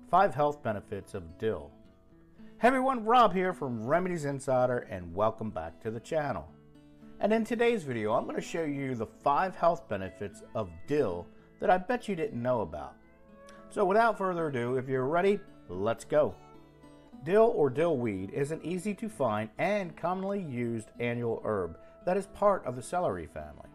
5 health benefits of dill. Hey everyone, Rob here from Remedies Insider and welcome back to the channel. And in today's video, I'm going to show you the 5 health benefits of dill that I bet you didn't know about. So without further ado, if you're ready, let's go. Dill or dill weed is an easy to find and commonly used annual herb that is part of the celery family.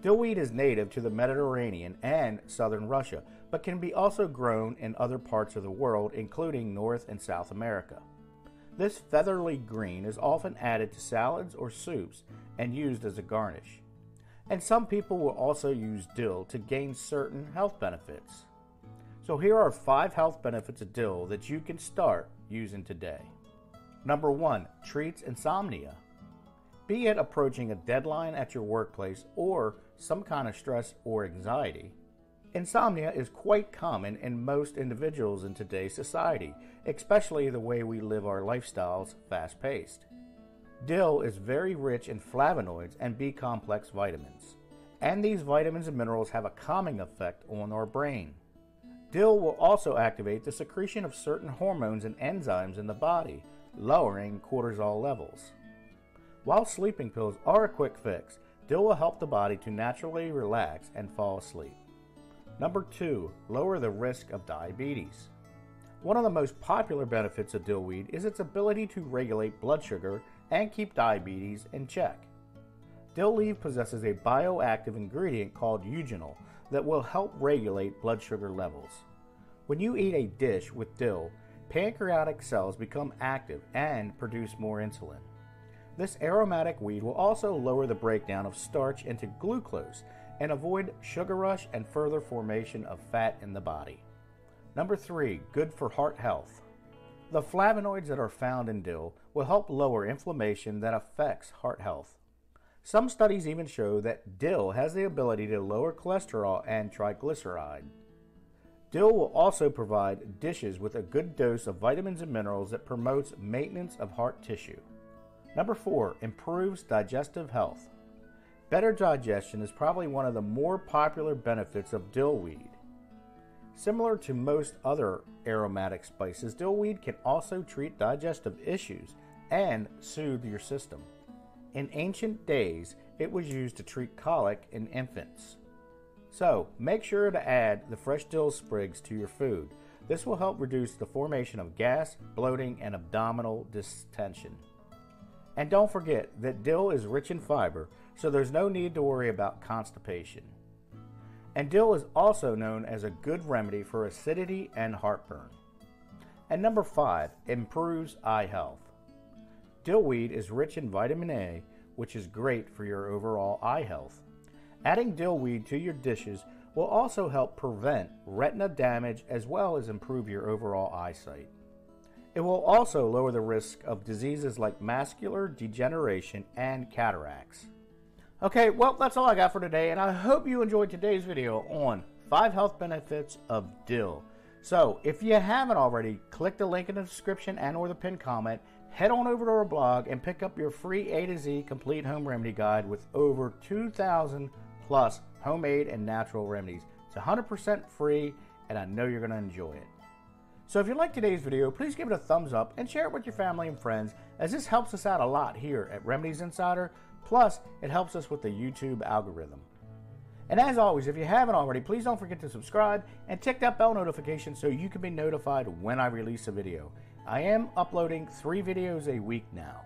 Dillweed is native to the Mediterranean and southern Russia, but can be also grown in other parts of the world, including North and South America. This feathery green is often added to salads or soups and used as a garnish. And some people will also use dill to gain certain health benefits. So here are 5 health benefits of dill that you can start using today. Number 1, treats insomnia. Be it approaching a deadline at your workplace or some kind of stress or anxiety, insomnia is quite common in most individuals in today's society, especially the way we live our lifestyles fast-paced. Dill is very rich in flavonoids and B-complex vitamins, and these vitamins and minerals have a calming effect on our brain. Dill will also activate the secretion of certain hormones and enzymes in the body, lowering cortisol levels. While sleeping pills are a quick fix, dill will help the body to naturally relax and fall asleep. Number 2, lower the risk of diabetes. One of the most popular benefits of dillweed is its ability to regulate blood sugar and keep diabetes in check. Dill leaf possesses a bioactive ingredient called eugenol that will help regulate blood sugar levels. When you eat a dish with dill, pancreatic cells become active and produce more insulin. This aromatic weed will also lower the breakdown of starch into glucose and avoid sugar rush and further formation of fat in the body. Number 3, good for heart health. The flavonoids that are found in dill will help lower inflammation that affects heart health. Some studies even show that dill has the ability to lower cholesterol and triglyceride. Dill will also provide dishes with a good dose of vitamins and minerals that promotes maintenance of heart tissue. Number 4, improves digestive health. Better digestion is probably one of the more popular benefits of dillweed. Similar to most other aromatic spices, dillweed can also treat digestive issues and soothe your system. In ancient days, it was used to treat colic in infants. So, make sure to add the fresh dill sprigs to your food. This will help reduce the formation of gas, bloating, and abdominal distension. And don't forget that dill is rich in fiber, so there's no need to worry about constipation. And dill is also known as a good remedy for acidity and heartburn. And number 5, improves eye health. Dillweed is rich in vitamin A, which is great for your overall eye health. Adding dillweed to your dishes will also help prevent retina damage as well as improve your overall eyesight. It will also lower the risk of diseases like macular degeneration and cataracts. Okay, well, that's all I got for today, and I hope you enjoyed today's video on 5 health benefits of dill. So, if you haven't already, click the link in the description and or the pinned comment, head on over to our blog and pick up your free A to Z complete home remedy guide with over 2,000 plus homemade and natural remedies. It's 100% free, and I know you're going to enjoy it. So if you liked today's video, please give it a thumbs up and share it with your family and friends, as this helps us out a lot here at Remedies Insider, plus it helps us with the YouTube algorithm. And as always, if you haven't already, please don't forget to subscribe and check that bell notification so you can be notified when I release a video. I am uploading 3 videos a week now.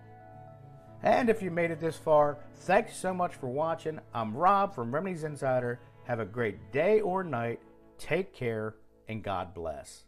And if you made it this far, thanks so much for watching. I'm Rob from Remedies Insider. Have a great day or night, take care, and God bless.